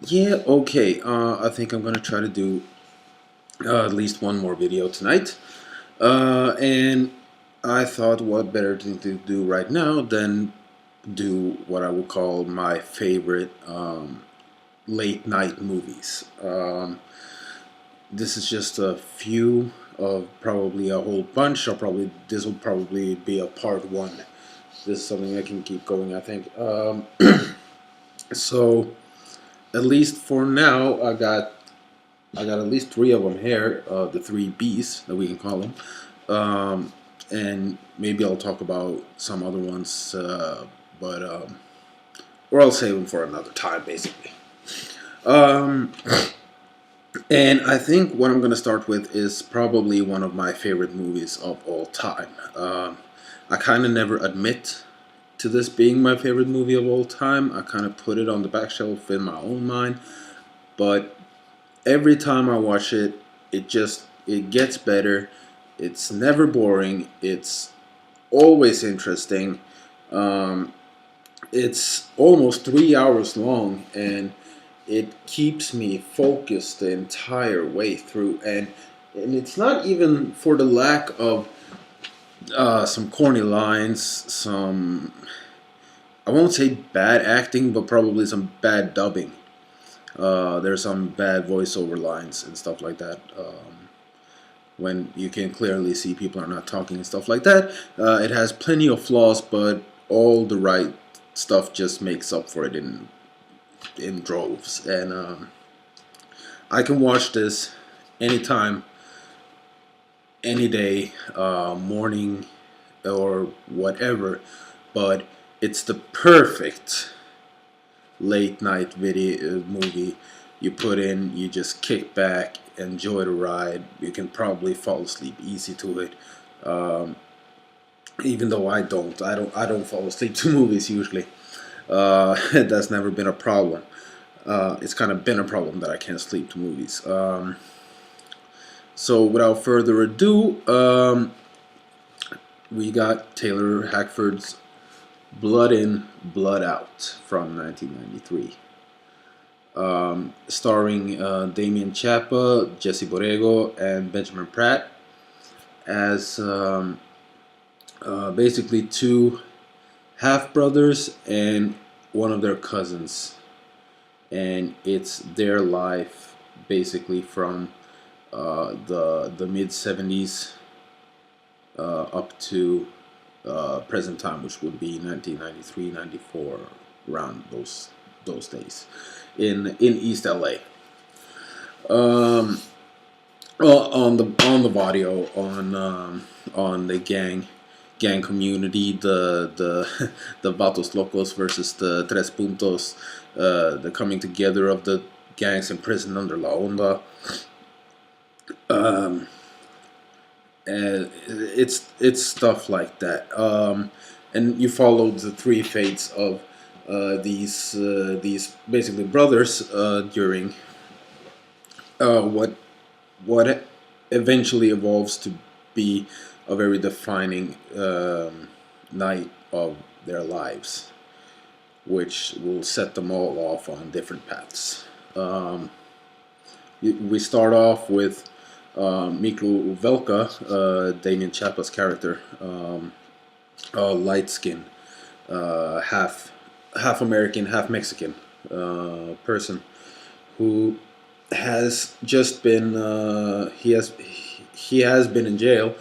Yeah, okay. I think I'm gonna try to do at least one more video tonight. And I thought, what better thing to do right now than do what I would call my favorite late night movies. This is just a few of probably a whole bunch. This will probably be a part one. This is something I can keep going, I think. So at least for now, I got at least three of them here, the three Bs that we can call them, and maybe I'll talk about some other ones, but or I'll save them for another time, basically. Um, and I think what I'm gonna start with is probably one of my favorite movies of all time. I kind of never admit to this being my favorite movie of all time. I kind of put it on the back shelf in my own mind, but every time I watch it, it gets better. It's never boring. It's always interesting. Um, it's almost 3 hours long, and it keeps me focused the entire way through. And it's not even for the lack of some corny lines, some, I won't say bad acting, but probably some bad dubbing. There's some bad voiceover lines and stuff like that. When you can clearly see people are not talking and stuff like that. It has plenty of flaws, but all the right stuff just makes up for it in droves. And I can watch this anytime, any day, morning or whatever. But it's the perfect late night video movie. You put in, you just kick back, enjoy the ride. You can probably fall asleep easy to it. Um, Even though I don't fall asleep to movies usually. That's never been a problem. It's kind of been a problem that I can't sleep to movies. So without further ado, we got Taylor Hackford's Blood In, Blood Out from 1993. Starring Damien Chapa, Jesse Borrego, and Benjamin Pratt as basically two half brothers and one of their cousins, and it's their life basically from the mid 70s up to present time, which would be 1993, 94, around those days in East LA. Um, well, on the audio on the gang community, the the Vatos Locos versus the Tres Puntos, the coming together of the gangs in prison under La Onda. Um, and it's stuff like that. And you follow the three fates of these basically brothers during what eventually evolves to be a very defining night of their lives, which will set them all off on different paths. We start off with Miklo Uvelka, Damien Chapa's character, light skin, half American, half Mexican person who has just been he has been in jail,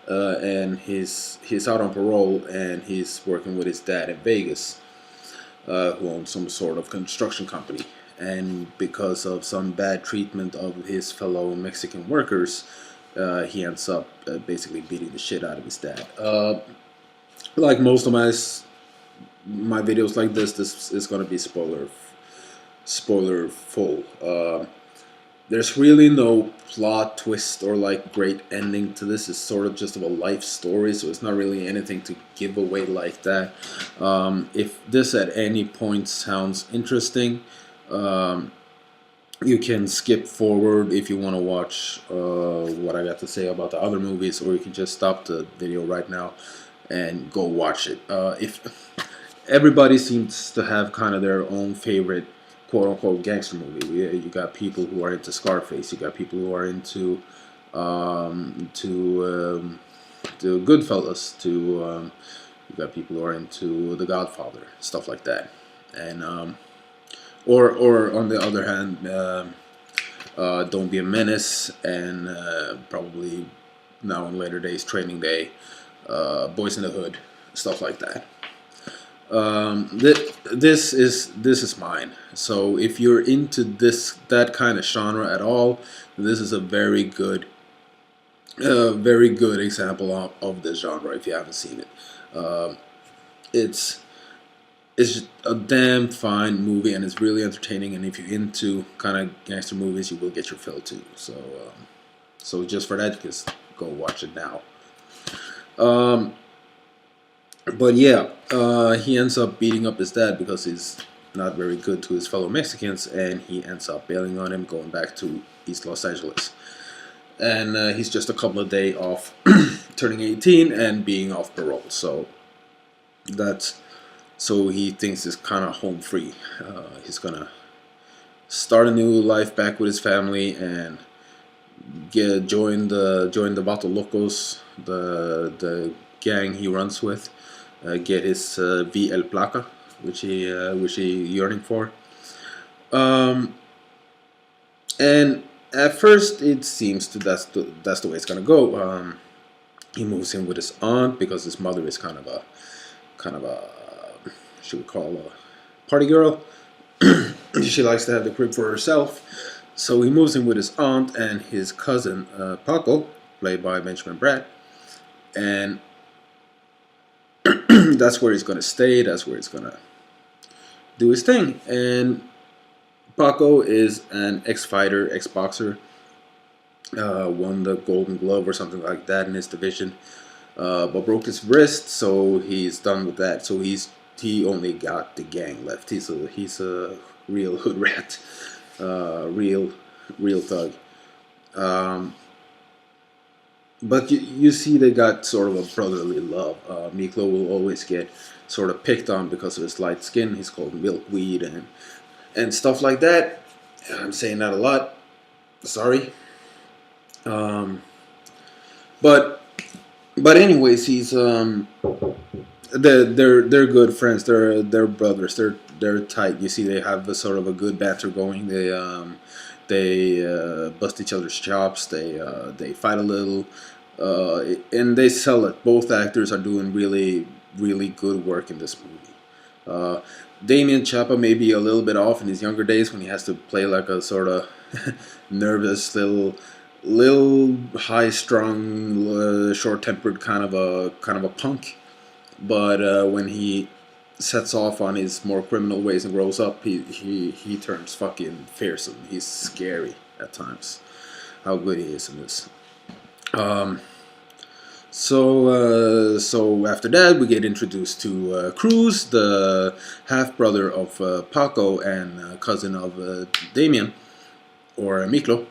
and he's out on parole, and he's working with his dad in Vegas, who owns some sort of construction company. And because of some bad treatment of his fellow Mexican workers, he ends up basically beating the shit out of his dad. Like most of my videos like this is gonna be spoiler full. There's really no plot twist or like great ending to this. It's sort of just of a life story, so it's not really anything to give away like that. If this at any point sounds interesting, um, you can skip forward if you want to watch what I got to say about the other movies, or you can just stop the video right now and go watch it. If everybody seems to have kind of their own favorite quote unquote gangster movie. You got people who are into Scarface. You got people who are into to Goodfellas. You got people who are into The Godfather, stuff like that, and or on the other hand, Don't Be a Menace, and probably now in later days, Training Day, Boys in the Hood, stuff like that. This is mine. So if you're into that kind of genre at all, this is a very good example of this genre. If you haven't seen it, it's it's a damn fine movie, and it's really entertaining. And if you're into kind of gangster movies, you will get your fill too. So just for that, just go watch it now. Um, but yeah, he ends up beating up his dad because he's not very good to his fellow Mexicans, and he ends up bailing on him, going back to East Los Angeles. And he's just a couple of days off turning 18 and being off parole. That's so he thinks he's kind of home free. He's gonna start a new life back with his family and join the Vato Locos, the gang he runs with. Get his VL Placa, which he yearning for. Um, and at first it seems that's the way it's gonna go. He moves in with his aunt because his mother is kind of a should we call a party girl. She likes to have the crib for herself. So he moves in with his aunt and his cousin Paco, played by Benjamin Bratt, and that's where he's gonna stay. That's where he's gonna do his thing. And Paco is an ex-fighter, ex-boxer. Won the Golden Glove or something like that in his division, but broke his wrist, so he's done with that. So he only got the gang left. He's a real hood rat, real thug. Um, but you see they got sort of a brotherly love. Miklo will always get sort of picked on because of his light skin. He's called milkweed and stuff like that. I'm saying that a lot. Sorry. Um, but anyways, they're good friends. They're brothers. They're tight. You see, they have a sort of a good banter going. They bust each other's chops. They fight a little, and they sell it. Both actors are doing really good work in this movie. Damien Chapa may be a little bit off in his younger days when he has to play like a sort of nervous little high-strung, short-tempered kind of a punk. But when he sets off on his more criminal ways and grows up, he turns fucking fearsome. He's scary at times. How good he is in this. Um, so after that, we get introduced to Cruz, the half brother of Paco and cousin of Damien, or Miklo.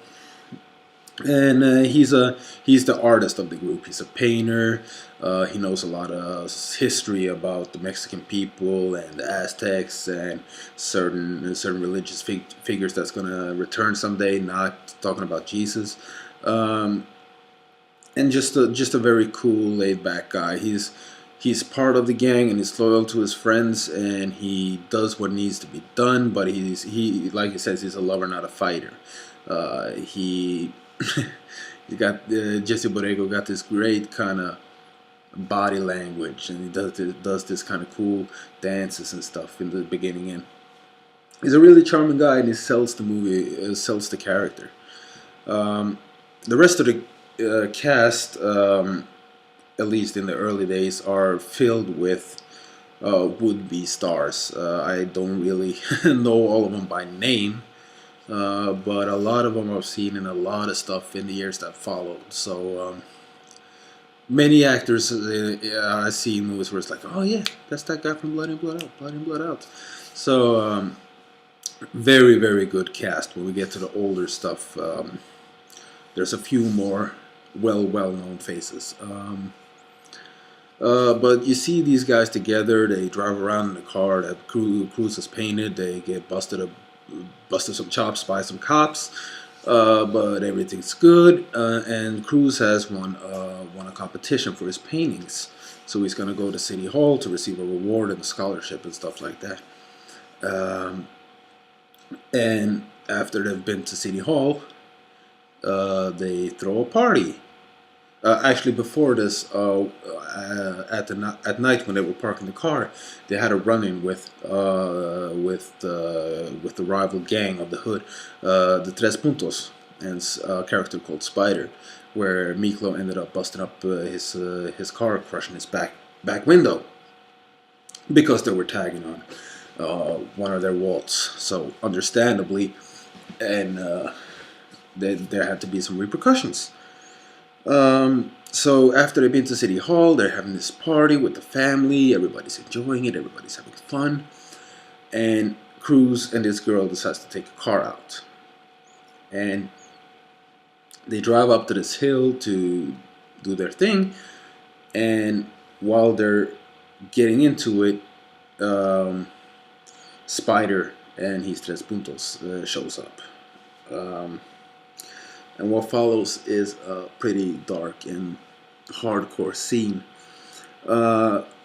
And he's the artist of the group. He's a painter. He knows a lot of history about the Mexican people and the Aztecs and certain religious figures that's gonna return someday. Not talking about Jesus, and just a very cool, laid back guy. He's part of the gang and he's loyal to his friends and he does what needs to be done. But he like he says, he's a lover, not a fighter. He he got Jesse Borrego got this great kind of body language, and he does this kind of cool dances and stuff in the beginning. And he's a really charming guy, and he sells the movie, sells the character. The rest of the cast, at least in the early days, are filled with would-be stars. I don't really know all of them by name. But a lot of them I've seen in a lot of stuff in the years that followed. So many actors I see in movies where it's like, oh yeah, that's that guy from Blood In Blood Out, Blood In Blood Out. So very very good cast. When we get to the older stuff, there's a few more well known faces. But you see these guys together. They drive around in a car that Cruz has painted. They get busted up busted some chops by some cops, but everything's good. And Cruz has won a competition for his paintings, so he's gonna go to City Hall to receive a reward and a scholarship and stuff like that. Um, and after they've been to City Hall, they throw a party. Actually, before this, at night when they were parking the car, they had a run-in with the rival gang of the hood, the Tres Puntos, and a character called Spider, where Miklo ended up busting up his car, crushing his back window because they were tagging on one of their walls. So understandably, and there had to be some repercussions. So after they've been to City Hall, they're having this party with the family. Everybody's enjoying it. Everybody's having fun. And Cruz and this girl decides to take a car out. And they drive up to this hill to do their thing. And while they're getting into it, Spider and his Tres Puntos shows up. And what follows is a pretty dark and hardcore scene,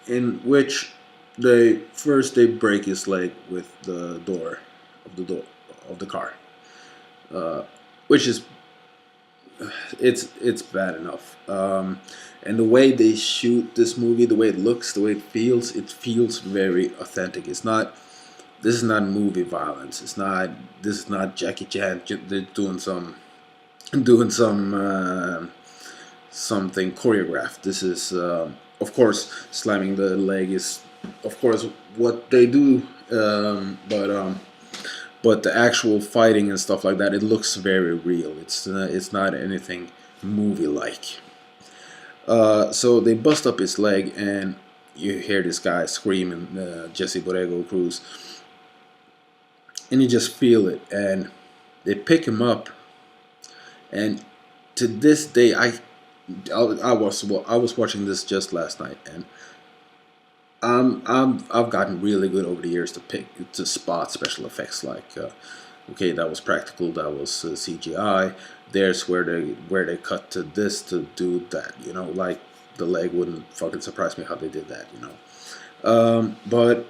in which they break his leg with the door of the car, which is it's bad enough. And the way they shoot this movie, the way it looks, the way it feels very authentic. This is not movie violence. This is not Jackie Chan doing something choreographed. This is of course slamming the leg is of course what they do, but the actual fighting and stuff like that, it looks very real. It's not anything movie like. So they bust up his leg and you hear this guy screaming, Jesse Borrego Cruz, and you just feel it. And they pick him up. And to this day, I was watching this just last night, and I've gotten really good over the years to spot special effects. Like, okay, that was practical, that was CGI. There's where they cut to this to do that. Like the leg wouldn't fucking surprise me how they did that. But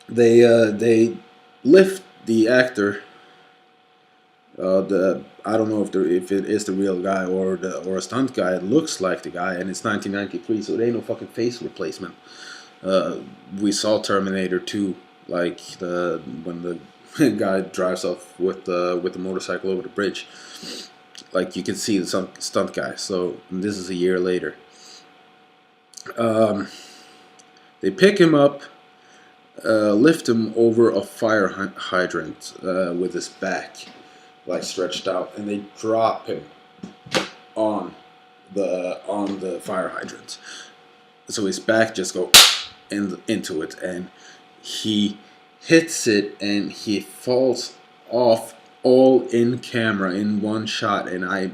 they lift the actor. I don't know if it is the real guy or a stunt guy. It looks like the guy, and it's 1993, so it ain't no fucking face replacement. We saw Terminator 2, like when the guy drives off with the motorcycle over the bridge. Like you can see the stunt guy. So this is a year later. They pick him up, lift him over a fire hydrant with his back like stretched out, and they drop him on the fire hydrant. So his back just goes into it, and he hits it, and he falls off all in camera in one shot. And I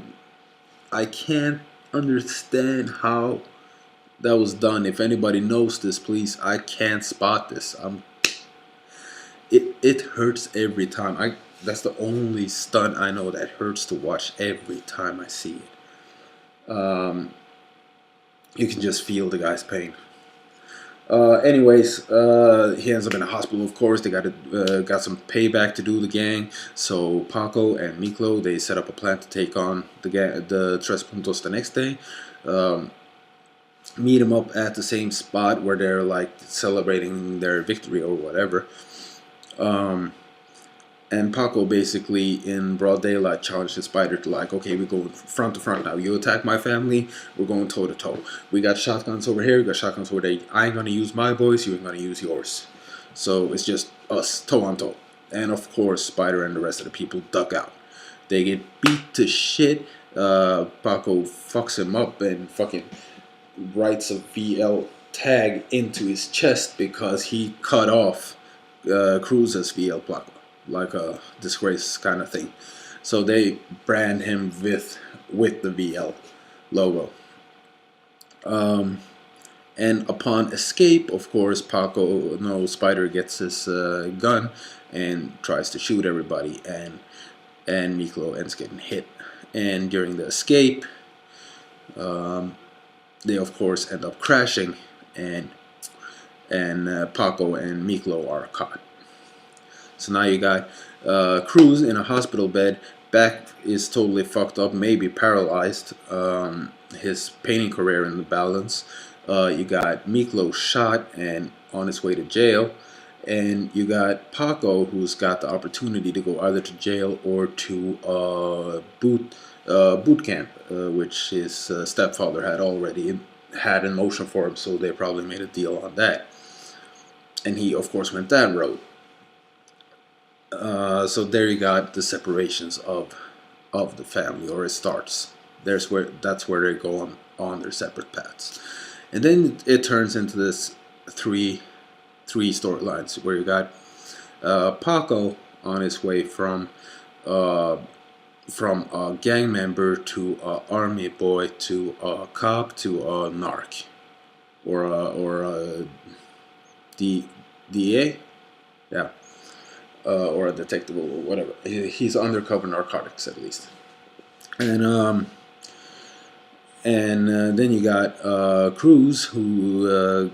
can't understand how that was done. If anybody knows this, please. I can't spot this. It hurts every time. That's the only stunt I know that hurts to watch every time I see it. You can just feel the guy's pain. Anyways, he ends up in a hospital. Of course, they got some payback to do, the gang. So Paco and Miklo, they set up a plan to take on the Tres Puntos the next day. Meet them up at the same spot where they're like celebrating their victory or whatever. And Paco basically, in broad daylight, challenged the Spider to like, okay, we're going front to front now. You attack my family, we're going toe to toe. We got shotguns over here, we got shotguns over there. I ain't gonna use my boys, you ain't gonna use yours. So it's just us, toe on toe. And of course, Spider and the rest of the people duck out. They get beat to shit. Paco fucks him up and fucking writes a VL tag into his chest because he cut off Cruz's VL placa, like a disgrace kind of thing. So they brand him with the VL logo. And upon escape, of course, Spider gets his gun and tries to shoot everybody, and Miklo ends getting hit. And during the escape, they of course end up crashing, and Paco and Miklo are caught. So now you got Cruz in a hospital bed. Back is totally fucked up, maybe paralyzed. His painting career in the balance. You got Miklo shot and on his way to jail. And you got Paco, who's got the opportunity to go either to jail or to boot camp, which his stepfather had already had in motion for him, so they probably made a deal on that. And he, of course, went that road. So there you got the separations of the family, or it starts. That's where they go on their separate paths, and then it turns into this three storylines where you got Paco on his way from a gang member to a army boy to a cop to a narc or a DA, yeah, or a detective or whatever. He's undercover narcotics at least, and then you got Cruz, who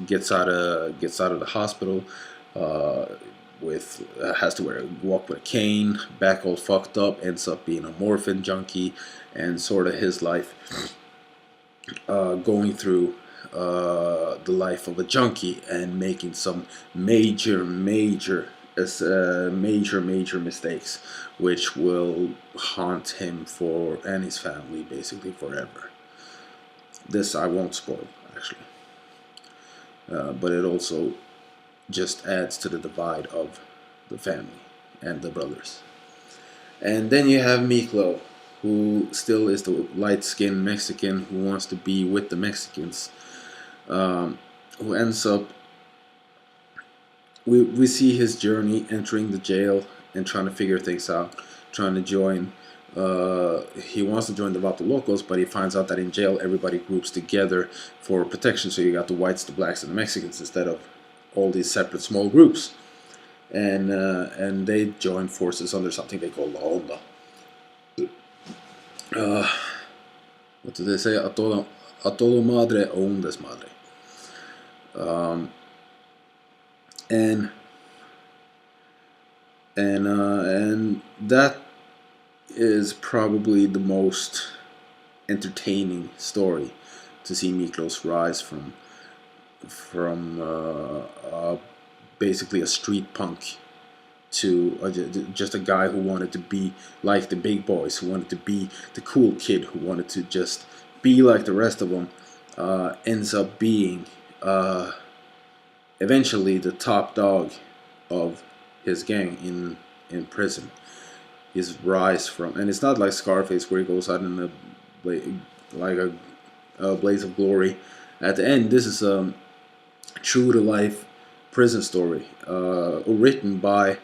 gets out of the hospital has to walk with a cane, back all fucked up, ends up being a morphine junkie, and sort of his life going through the life of a junkie and making some major mistakes, which will haunt him and his family basically forever. This I won't spoil, actually, but it also just adds to the divide of the family and the brothers. And then you have Miklo, who still is the light-skinned Mexican who wants to be with the Mexicans, who ends up. We see his journey entering the jail and trying to figure things out, trying to join. He wants to join the Vato Locos, but he finds out that in jail everybody groups together for protection. So you got the whites, the blacks, and the Mexicans instead of all these separate small groups, and they join forces under something they call La Onda. What do they say? A todo madre o un desmadre. And that is probably the most entertaining story, to see Miklos rise from basically a street punk to just a guy who wanted to be like the big boys, who wanted to be the cool kid, who wanted to just be like the rest of them, ends up being eventually the top dog of his gang in prison. His rise from, and it's not like Scarface where he goes out in a blaze of glory at the end. This is a true to life prison story, written by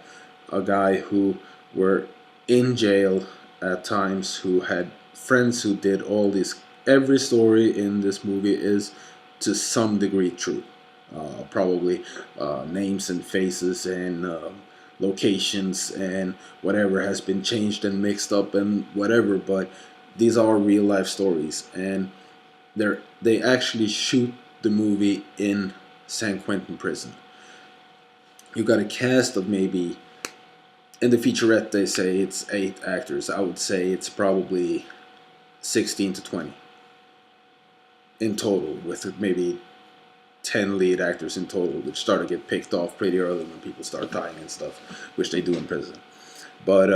a guy who were in jail at times, who had friends who did all this. Every story in this movie is to some degree true. Probably names and faces and locations and whatever has been changed and mixed up and whatever, but these are real life stories, and they actually shoot the movie in San Quentin prison. You got a cast of maybe, in the featurette they say it's 8 actors. I would say it's probably 16 to 20 in total, with maybe 10 lead actors in total, which start to get picked off pretty early when people start dying and stuff, which they do in prison. But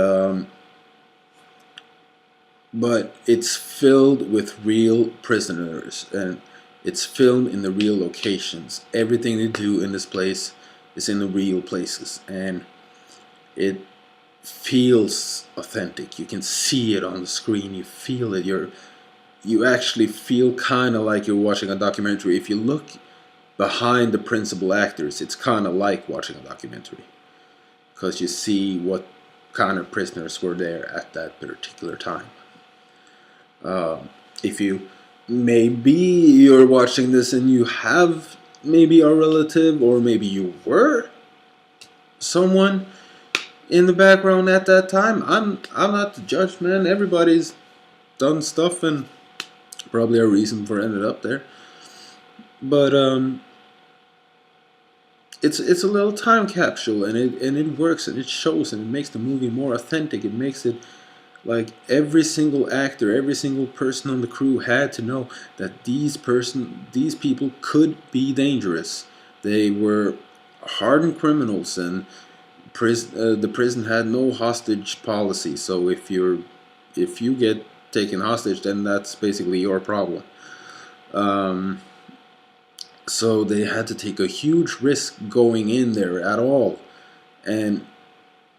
it's filled with real prisoners, and it's filmed in the real locations. Everything they do in this place is in the real places, and it feels authentic. You can see it on the screen. You feel it. You actually feel kind of like you're watching a documentary. If you look behind the principal actors, it's kind of like watching a documentary, because you see what kind of prisoners were there at that particular time. If you maybe you're watching this and you have maybe a relative, or maybe you were someone in the background at that time. I'm not the judge, man. Everybody's done stuff and probably a reason for ended up there. But it's a little time capsule, and it works, and it shows, and it makes the movie more authentic. It makes it like every single actor, every single person on the crew had to know that these people could be dangerous. They were hardened criminals, and the prison had no hostage policy. So if you get taken hostage, then that's basically your problem. Um, so they had to take a huge risk going in there at all. And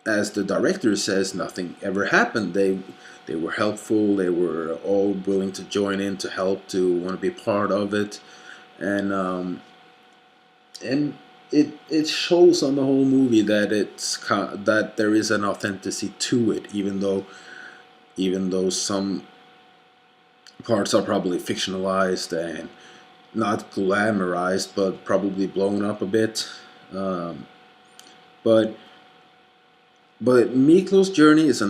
as the director says, nothing ever happened. They were helpful. They were all willing to join in, to help, to want to be part of it, and and it shows on the whole movie that that there is an authenticity to it, even though some parts are probably fictionalized and not glamorized, but probably blown up a bit. Um, but Miklo's journey is a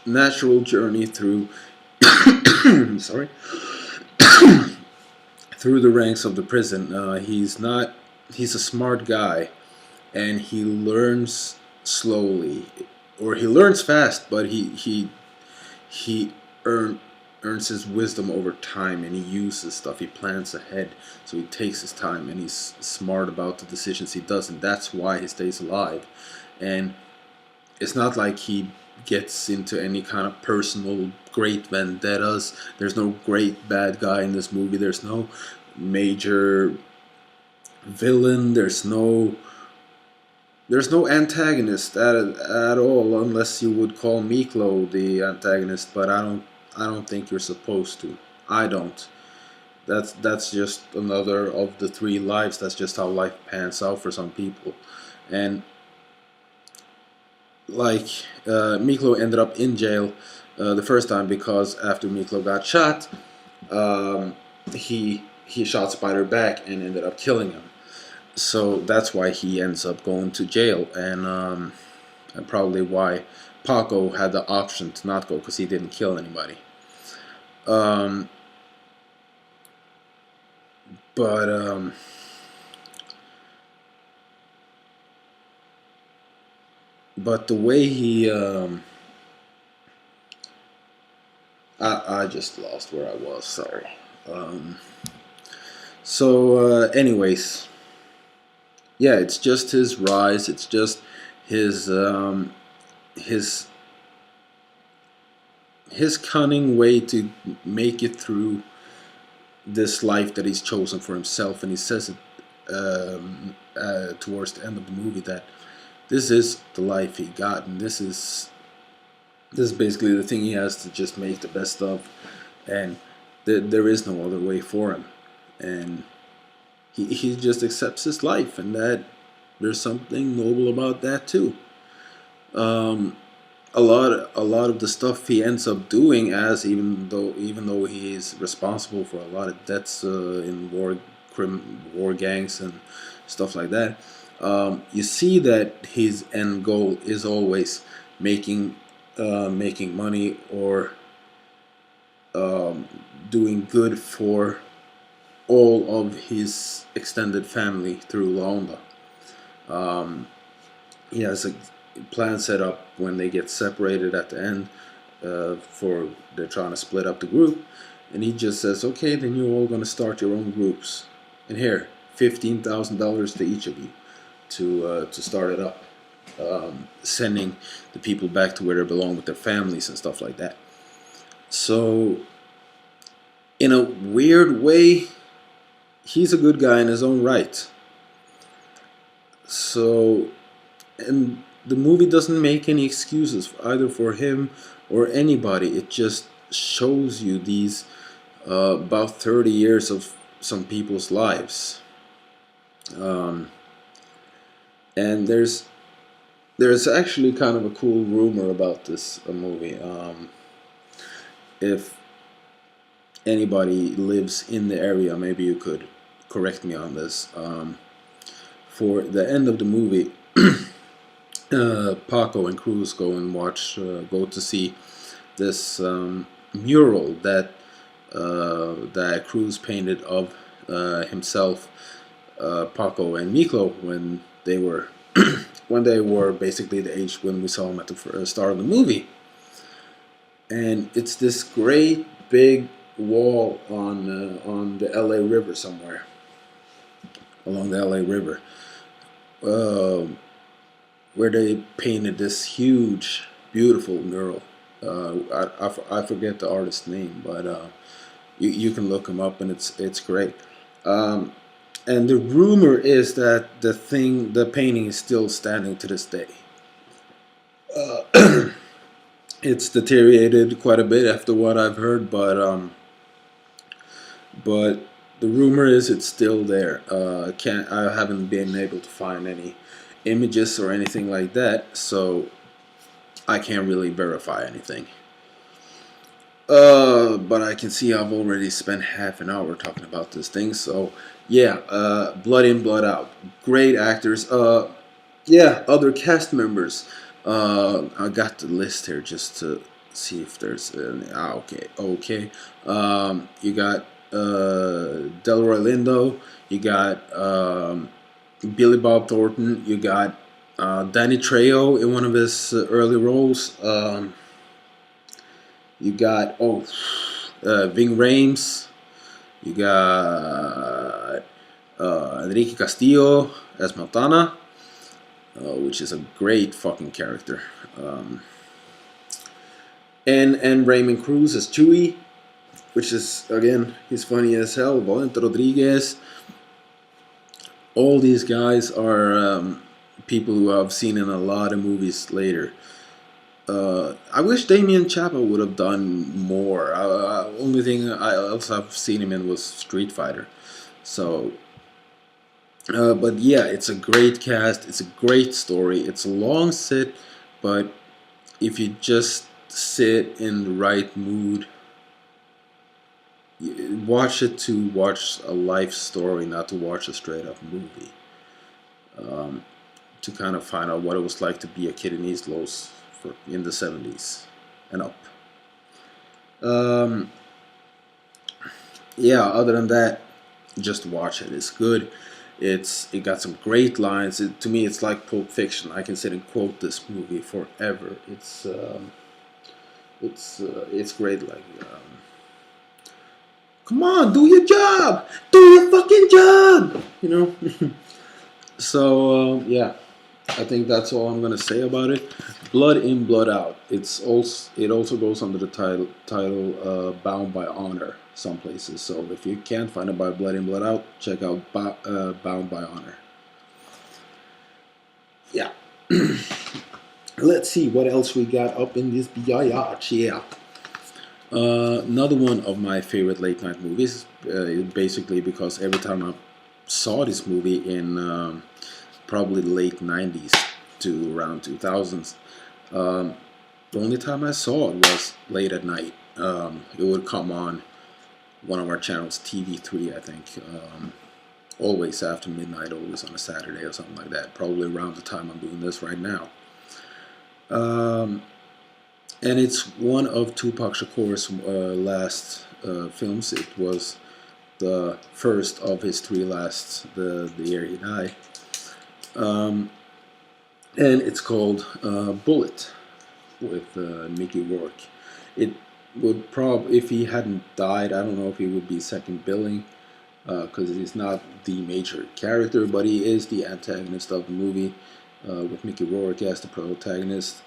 natural journey through sorry through the ranks of the prison. He's a smart guy, and he learns slowly, or he learns fast, but he earn, earns his wisdom over time, and he uses stuff. He plans ahead, so he takes his time, and he's smart about the decisions he does, and that's why he stays alive. And it's not like he gets into any kind of personal great vendettas. There's no great bad guy in this movie. There's no major villain. There's no antagonist at all, unless you would call Miklo the antagonist. But I don't think you're supposed to. I don't. That's just another of the three lives. That's just how life pans out for some people, and like Miklo ended up in jail the first time because after Miklo got shot, um, he shot Spider back and ended up killing him. So that's why he ends up going to jail, and probably why Paco had the option to not go, because he didn't kill anybody. Um, but but the way I just lost where I was. Sorry. Um, anyways, yeah, it's just his rise. It's just his his his cunning way to make it through this life that he's chosen for himself, and he says it towards the end of the movie that this is the life he got, and this is basically the thing he has to just make the best of, and there is no other way for him, and he just accepts his life, and that there's something noble about that too. Um, a lot of the stuff he ends up doing, as even though he is responsible for a lot of deaths in war gangs and stuff like that. You see that his end goal is always making money, or um, doing good for all of his extended family through Laonda. Um, he has a plan set up when they get separated at the end. For they're trying to split up the group, and he just says, "Okay, then you're all gonna start your own groups, and here, $15,000 to each of you to start it up, sending the people back to where they belong with their families and stuff like that." So, in a weird way, he's a good guy in his own right. So, and the movie doesn't make any excuses either for him or anybody. It just shows you these about 30 years of some people's lives. Um, and there's actually kind of a cool rumor about this movie. If anybody lives in the area, maybe you could correct me on this. For the end of the movie, Paco and Cruz go to see this mural that Cruz painted of himself, Paco and Miklo when they were basically the age when we saw them at the start of the movie. And it's this great big wall on the L.A. River somewhere, along the L.A. River, uh, where they painted this huge, beautiful mural. I forget the artist's name, but you can look him up, and it's great. Um, and the rumor is that the painting is still standing to this day. It's deteriorated quite a bit after what I've heard, but the rumor is it's still there. I haven't been able to find any images or anything like that, so I can't really verify anything. But I can see I've already spent half an hour talking about this thing. So yeah, Blood In, Blood Out, great actors. Yeah, other cast members. I got the list here just to see if there's any. Okay, okay. You got Delroy Lindo. You got Billy Bob Thornton. You got Danny Trejo in one of his early roles. You got Ving Rhames. You got Enrique Castillo as Montana, which is a great fucking character. And Raymond Cruz as Chewie, which is again he's funny as hell. Valente Rodriguez. All these guys are people who I've seen in a lot of movies later. I wish Damien Chapa would have done more. Only thing else I've seen him in was Street Fighter. So, but yeah, it's a great cast. It's a great story. It's a long sit, but if you just sit in the right mood, watch it to watch a life story, not to watch a straight up movie. To kind of find out what it was like to be a kid in East Los in the 70s and up. Um, yeah, other than that, just watch it. It's good. It got some great lines. To me, it's like Pulp Fiction. I can sit and quote this movie forever. It's great. Like, come on, do your job, do your fucking job. You know. So yeah, I think that's all I'm gonna say about it. Blood In, Blood Out. It also goes under the title Bound by Honor some places. So if you can't find it by Blood In, Blood Out, check out Bound by Honor. Yeah. Let's see what else we got up in this biatch. Yeah. Another one of my favorite late night movies. Basically because every time I saw this movie in probably the late 90s to around 2000s. The only time I saw it was late at night. It would come on one of our channels, TV3, I think. Always after midnight, always on a Saturday or something like that. Probably around the time I'm doing this right now. And it's one of Tupac Shakur's last films. It was the first of his three lasts, the year he died. And it's called Bullet with Mickey Rourke. It would probably, if he hadn't died, I don't know if he would be second billing because he's not the major character, but he is the antagonist of the movie with Mickey Rourke as the protagonist.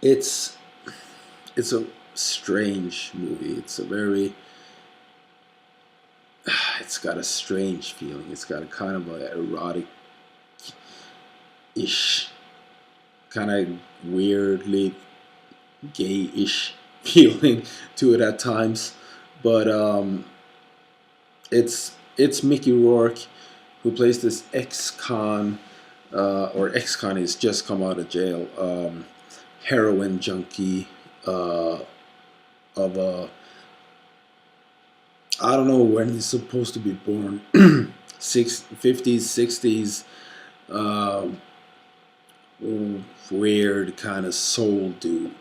It's a strange movie. It's got a strange feeling. It's got a kind of a erotic-ish, kind of weirdly gay-ish feeling to it at times. But it's Mickey Rourke who plays this ex-con, or ex-con. He's just come out of jail, heroin junkie, of I don't know when he's supposed to be born, 50s, 60s, uh, weird kind of soul dude.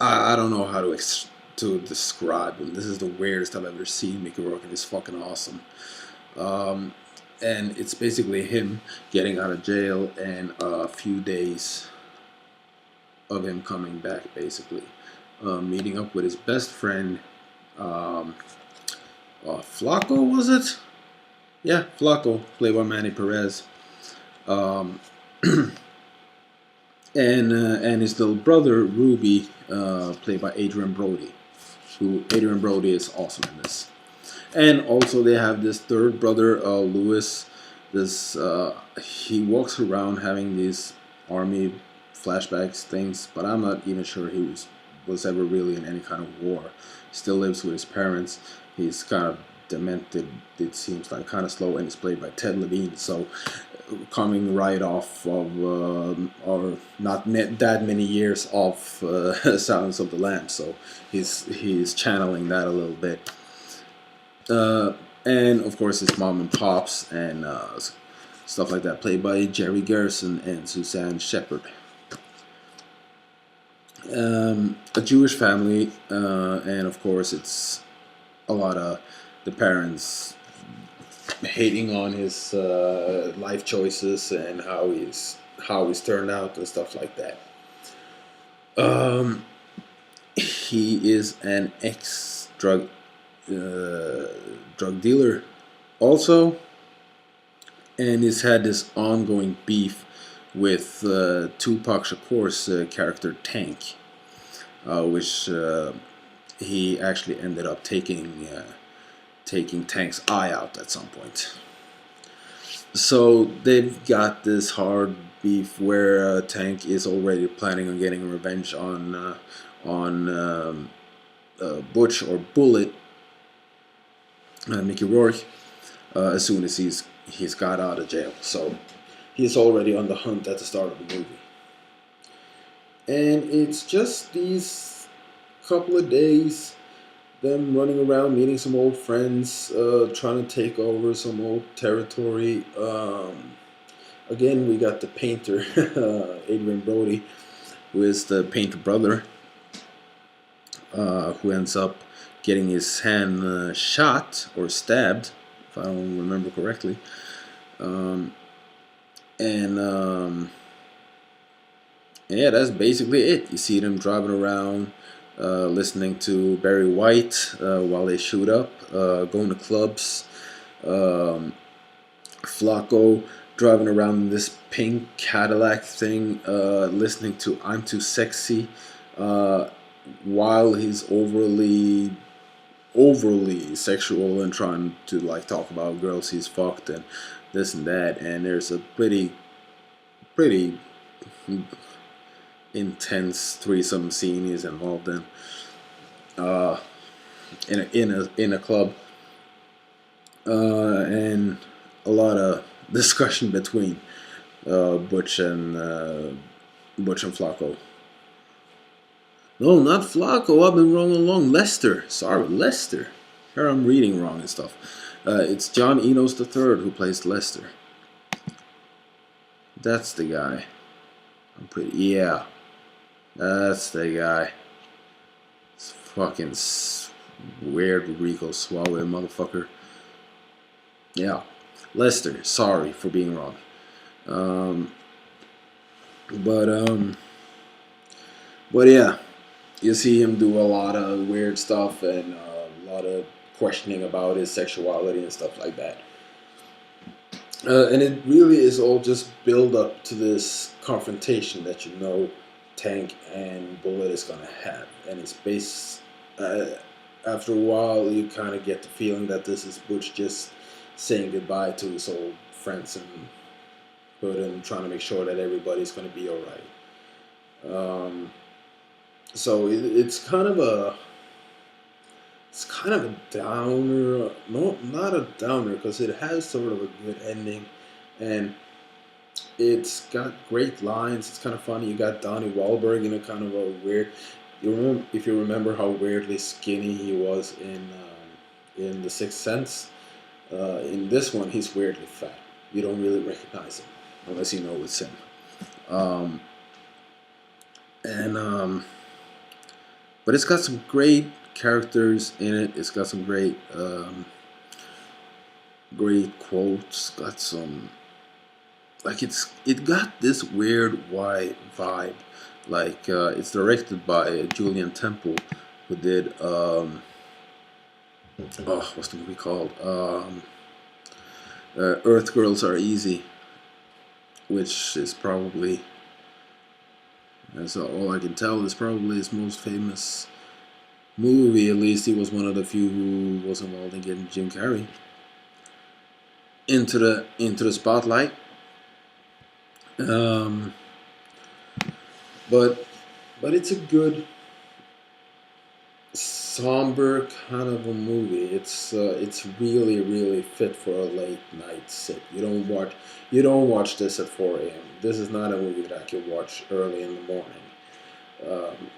I don't know how to describe him. This is the weirdest I've ever seen Mickey Rourke, and it's fucking awesome. Um, and it's basically him getting out of jail and a few days of him coming back, basically. Meeting up with his best friend, um, Flacco, was it? Yeah, Flacco, played by Manny Perez. Um, and his little brother, Ruby, played by Adrian Brody. Adrian Brody is awesome in this. And also they have this third brother, Lewis. This he walks around having these army flashbacks things, but I'm not even sure he was ever really in any kind of war. Still lives with his parents. He's kind of demented. It seems like kind of slow, and it's played by Ted Levine. So coming right off of or not that many years off Silence of the Lambs, so he's channeling that a little bit. And of course his mom and pops and stuff like that, played by Jerry Garrison and Suzanne Shepard. A Jewish family, and of course it's a lot of the parents hating on his life choices and how he's turned out and stuff like that. He is an ex drug dealer also, and he's had this ongoing beef with Tupac Shakur's character Tank, which he actually ended up taking Tank's eye out at some point. So they've got this hard beef where Tank is already planning on getting revenge on Butch or Bullet, Mickey Rourke, as soon as he's got out of jail. So he's already on the hunt at the start of the movie. And it's just these couple of days, them running around, meeting some old friends, trying to take over some old territory. Again, we got the painter, Adrian Brody, who is the painter brother, who ends up getting his hand shot or stabbed, if I don't remember correctly. And yeah, that's basically it. You see them driving around, listening to Barry White while they shoot up, going to clubs. Flacco driving around in this pink Cadillac thing, listening to "I'm Too Sexy," while he's overly sexual and trying to like talk about girls he's fucked and this and that. And there's a pretty intense threesome scene he's involved in in a club, and a lot of discussion between Butch and Flacco. No, not Flacco. I've been wrong all along. Lester. Sorry, Lester. Here I'm reading wrong and stuff. It's John Enos III who plays Lester. That's the guy. Yeah. That's the guy. It's fucking weird Rico Suave motherfucker. Yeah. Lester, sorry for being wrong. But yeah, you see him do a lot of weird stuff and a lot of questioning about his sexuality and stuff like that. And it really is all just build up to this confrontation that you know Tank and Bullet is gonna have, and it's based. After a while, you kind of get the feeling that this is Butch just saying goodbye to his old friends and hood and trying to make sure that everybody's gonna be all right. So it's kind of a downer. No, not a downer, because it has sort of a good ending, and it's got great lines. It's kind of funny. You got Donnie Wahlberg in a kind of a weird. if you remember how weirdly skinny he was in The Sixth Sense, in this one he's weirdly fat. You don't really recognize him unless you know it's him. Um, and But it's got some great characters in it. It's got some great quotes. Got some it got this weird white vibe. It's directed by Julian Temple, who did what's the movie called? Earth Girls Are Easy, which is probably, that's all I can tell, is probably his most famous movie. At least he was one of the few who was involved in getting Jim Carrey into the spotlight. Um, but but it's a good somber kind of a movie. It's really fit for a late night sit. You don't watch this at 4 a.m. This is not a movie that I can watch early in the morning. Um,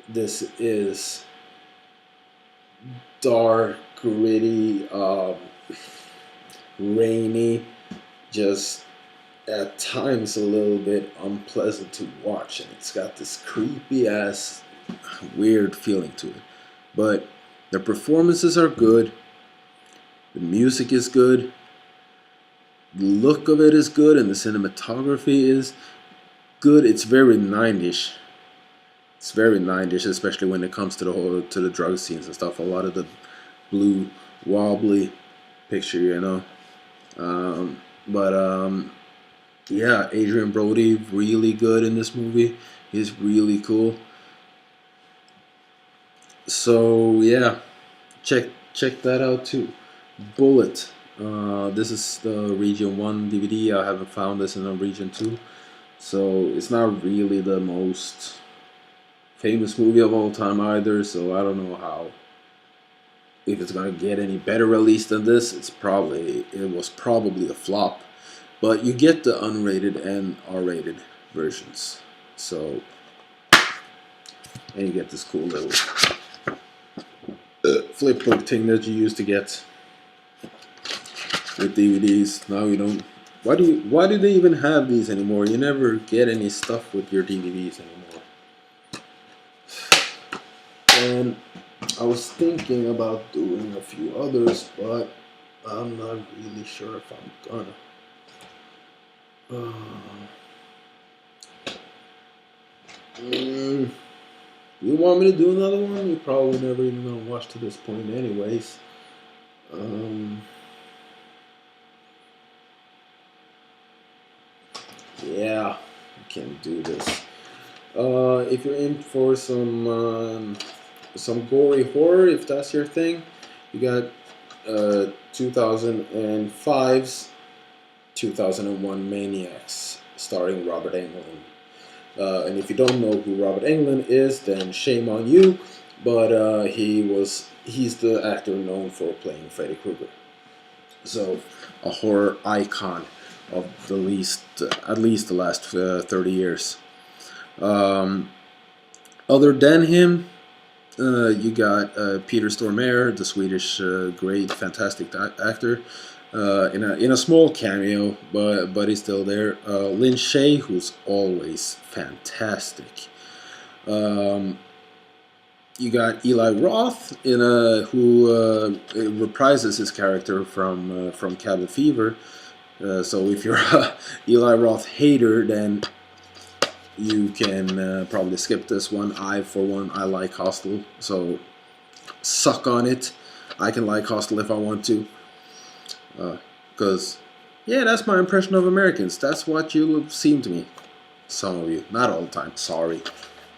this is dark, gritty, rainy, just at times a little bit unpleasant to watch, and it's got this creepy ass weird feeling to it. But the performances are good, the music is good, the look of it is good, and the cinematography is good. It's very 90s. It's very 90s, especially when it comes to the drug scenes and stuff. A lot of the blue wobbly picture, but yeah, Adrian Brody really good in this movie. He's really cool. So yeah, check that out too. Bullet. This is the Region 1 DVD. I haven't found this in a Region 2. So it's not really the most famous movie of all time either. So I don't know if it's gonna get any better release than this. It was probably a flop. But you get the unrated and R-rated versions. So, and you get this cool little flip book thing that you used to get with DVDs. Now you don't. Why do they even have these anymore? You never get any stuff with your DVDs anymore. And I was thinking about doing a few others, but I'm not really sure if I'm gonna. You want me to do another one? You probably never even gonna watch to this point anyways. Yeah, I can do this. If you're in for some gory horror, if that's your thing, you got 2005's 2001 Maniacs, starring Robert Englund. And if you don't know who Robert Englund is, then shame on you. But he's the actor known for playing Freddy Krueger. So a horror icon of at least the last 30 years. Other than him, you got Peter Stormare, the Swedish great, fantastic actor. In a small cameo, but he's still there. Lin Shaye, who's always fantastic. You got Eli Roth who reprises his character from Cabin Fever. So if you're a Eli Roth hater, then you can probably skip this one. For one, I like Hostel, so suck on it. I can like Hostel if I want to. Because, yeah, that's my impression of Americans. That's what you seem to me. Some of you. Not all the time. Sorry.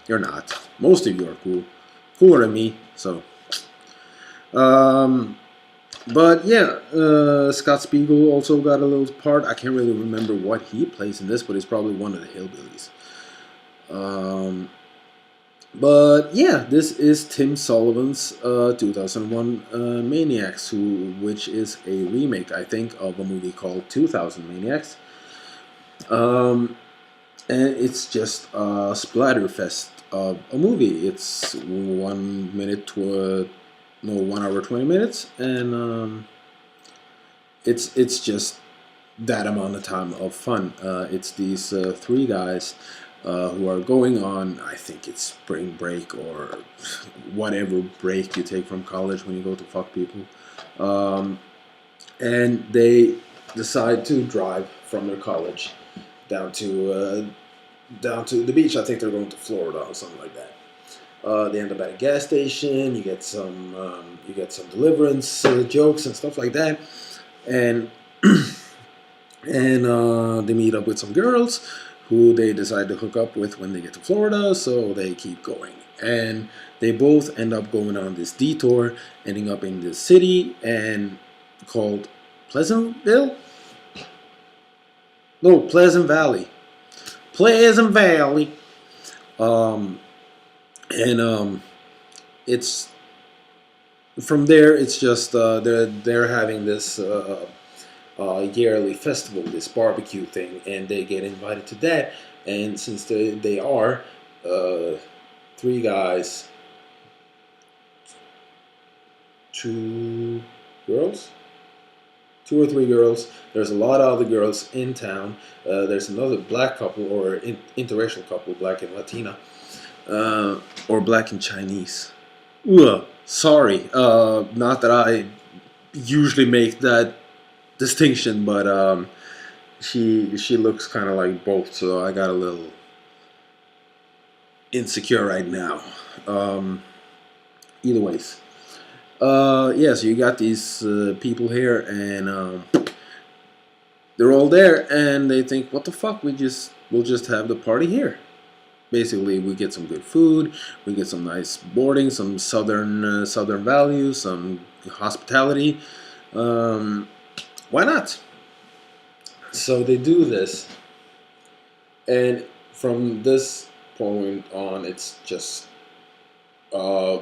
You're not. Most of you are cool. Cooler than me. So. But, yeah. Scott Spiegel also got a little part. I can't really remember what he plays in this, but he's probably one of the hillbillies. But yeah, this is Tim Sullivan's 2001 Maniacs, which is a remake, I think, of a movie called 2000 Maniacs. And it's just a splatterfest of a movie. It's 1 minute to no 1 hour 20 minutes, and it's just that amount of time of fun. It's these three guys who are going on, I think it's spring break or whatever break you take from college when you go to fuck people. Um, and they decide to drive from their college down to down to the beach. I think they're going to Florida or something like that. They end up at a gas station. You get some deliverance jokes and stuff like that, and they meet up with some girls who they decide to hook up with when they get to Florida. So they keep going, and they both end up going on this detour, ending up in this city and called Pleasantville. No, Pleasant Valley. Pleasant Valley. Um, and it's from there. It's just they're having this yearly festival, this barbecue thing, and they get invited to that. And since they are uh, three guys, two girls, two or three girls. There's a lot of other girls in town. There's another black couple or interracial couple, black and Latina, or black and Chinese. Ugh, sorry, not that I usually make that distinction, but she looks kind of like both, so I got a little insecure right now. Um, Either ways, yeah. So you got these people here, and they're all there, and they think, "What the fuck? We'll just have the party here." Basically, we get some good food, we get some nice boarding, some southern values, some hospitality. Um, why not? So they do this, and from this point on, it's just uh,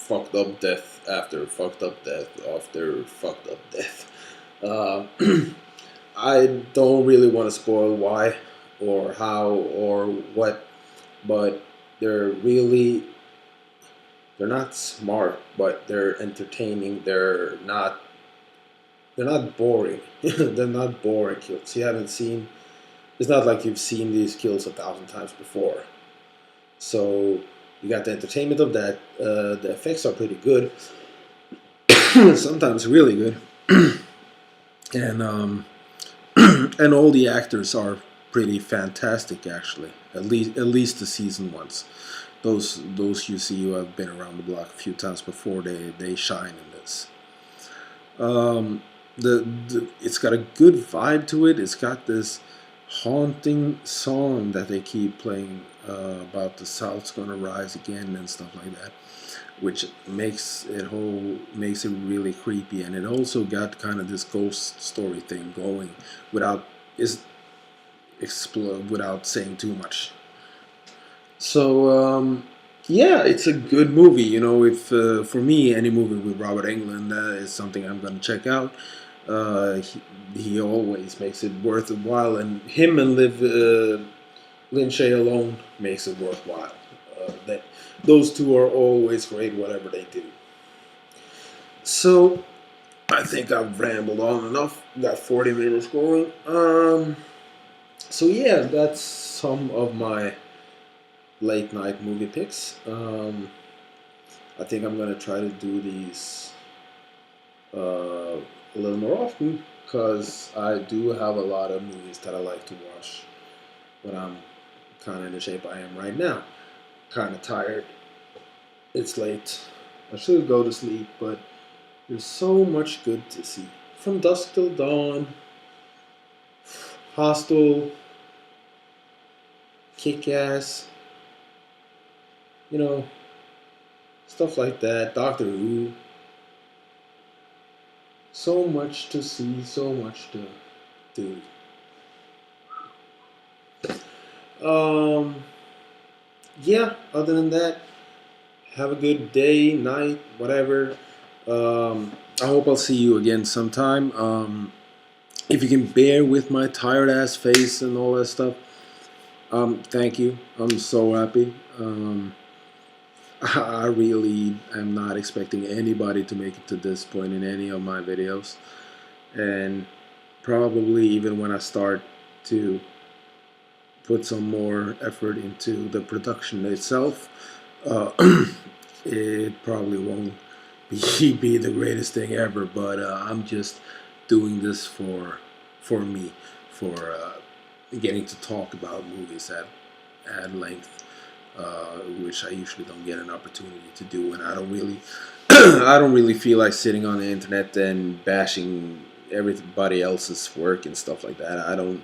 fucked up death after fucked up death after fucked up death. Uh, I don't really want to spoil why or how or what, but they're really they're not smart, but they're entertaining. They're not boring. They're not boring kills. You haven't seen. It's not like you've seen these kills 1,000 times before. So you got the entertainment of that. The effects are pretty good. Sometimes really good, and and all the actors are pretty fantastic actually. At least the season ones. Those you see who have been around the block a few times before, they shine in this. Um, it's got a good vibe to it. It's got this haunting song that they keep playing about the South's gonna rise again and stuff like that, which makes it really creepy. And it also got kind of this ghost story thing going without is explode without saying too much. So yeah, it's a good movie. You know, if for me any movie with Robert Englund is something I'm gonna check out. He always makes it worth a while, and him and Lin Shay alone makes it worthwhile. Those two are always great, whatever they do. So I think I've rambled on enough. Got 40 minutes going. So yeah, that's some of my late night movie picks. I think I'm gonna try to do these a little more often because I do have a lot of movies that I like to watch when I'm kind of in the shape I am right now. Kind of tired. It's late. I should go to sleep, but there's so much good to see. From Dusk Till Dawn, Hostel, Kick Ass, you know, stuff like that. Doctor Who. So much to see, so much to do. Yeah, other than that, have a good day, night, whatever. I hope I'll see you again sometime. If you can bear with my tired ass face and all that stuff, Thank you. I'm so happy. I really am not expecting anybody to make it to this point in any of my videos, and probably even when I start to put some more effort into the production itself, uh, it probably won't be the greatest thing ever. But I'm just doing this for me, for getting to talk about movies at length, which I usually don't get an opportunity to do, and I don't really I don't really feel like sitting on the internet and bashing everybody else's work and stuff like that. I don't.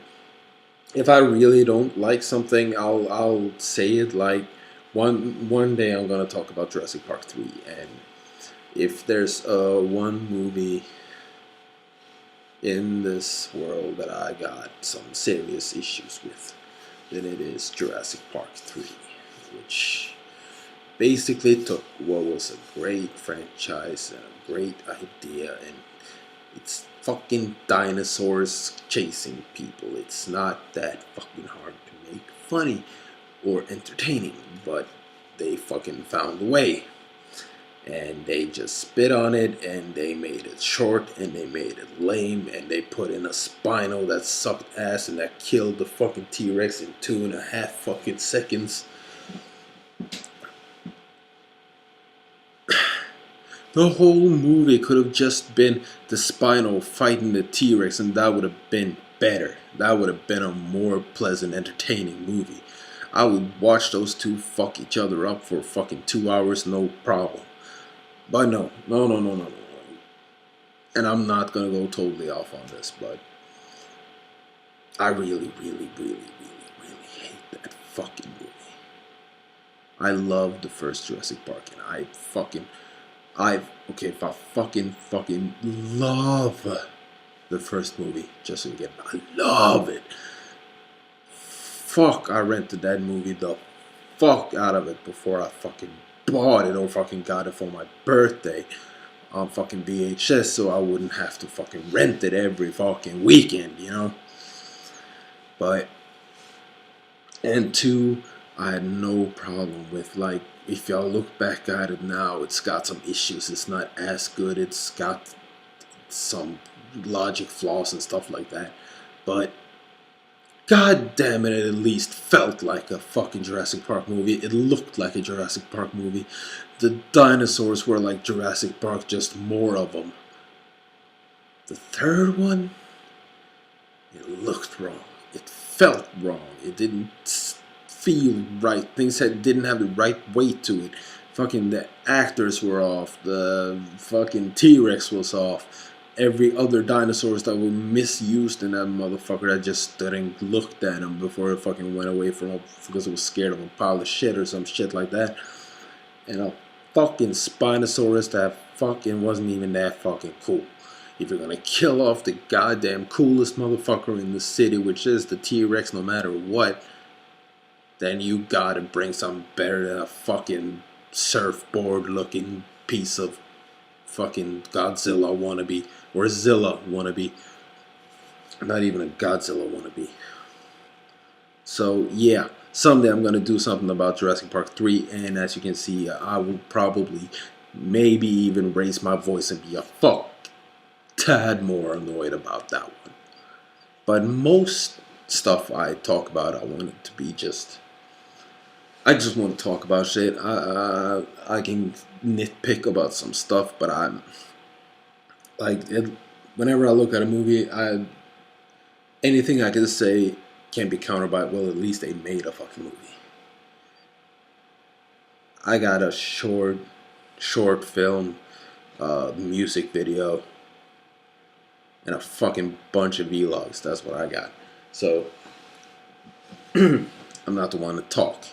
If I really don't like something, I'll say it. Like one day I'm gonna talk about Jurassic Park 3, and if there's one movie in this world that I got some serious issues with, then it is Jurassic Park 3, which basically took what was a great franchise and a great idea, and it's fucking dinosaurs chasing people. It's not that fucking hard to make funny or entertaining, but they fucking found a way. And they just spit on it, and they made it short, and they made it lame, and they put in a spinal that sucked ass and that killed the fucking T-Rex in 2.5 fucking seconds. The whole movie could have just been the Spinal fighting the T-Rex, and that would have been better. That would have been a more pleasant, entertaining movie. I would watch those two fuck each other up for fucking 2 hours, no problem. But no. And I'm not gonna go totally off on this, but I really hate that fucking movie. I love the first Jurassic Park, and I fucking love the first movie. Just so you get it, I love it. Fuck, I rented that movie the fuck out of it before I fucking bought it or fucking got it for my birthday on fucking VHS, so I wouldn't have to fucking rent it every fucking weekend, you know? But, and two, I had no problem with, like, if y'all look back at it now, it's got some issues. It's not as good. It's got some logic flaws and stuff like that. But god damn it, it at least felt like a fucking Jurassic Park movie. It looked like a Jurassic Park movie. The dinosaurs were like Jurassic Park, just more of them. The third one, it looked wrong. It felt wrong. It didn't feel right. Things didn't have the right weight to it. Fucking the actors were off. The fucking T-Rex was off. Every other dinosaurs that were misused in that motherfucker, I just stood and looked at him before it fucking went away from him because it was scared of a pile of shit or some shit like that. And a fucking Spinosaurus that fucking wasn't even that fucking cool. If you're gonna kill off the goddamn coolest motherfucker in the city, which is the T-Rex, no matter what, then you gotta bring something better than a fucking surfboard looking piece of fucking Godzilla wannabe. Or Zilla wannabe. Not even a Godzilla wannabe. So yeah, someday I'm gonna do something about Jurassic Park 3, and as you can see, I will probably maybe even raise my voice and be a fuck tad more annoyed about that one. But most stuff I talk about, I want it to be just, I just want to talk about shit. I can nitpick about some stuff, but I'm like whenever I look at a movie, anything I can say can be countered by, well, at least they made a fucking movie. I got a short film, music video, and a fucking bunch of vlogs. That's what I got. So I'm not the one to talk,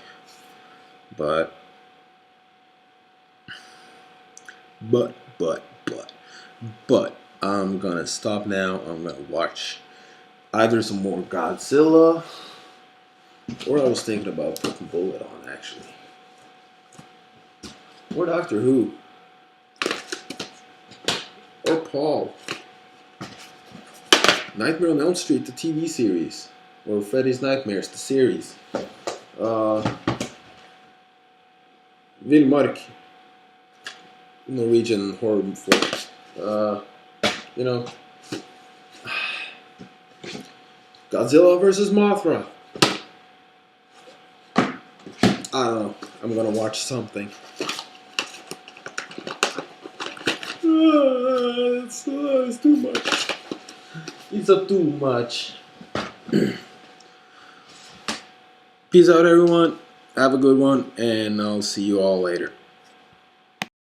but I'm gonna stop now. I'm gonna watch either some more Godzilla, or I was thinking about putting Bullet on actually, or Doctor Who, or Paul. Nightmare on Elm Street, the TV series. or Freddy's Nightmares, the series. Villmark, Norwegian horror film. You know, Godzilla versus Mothra. I don't know. I'm gonna watch something. It's too much. It's too much. Peace out, everyone. Have a good one, and I'll see you all later.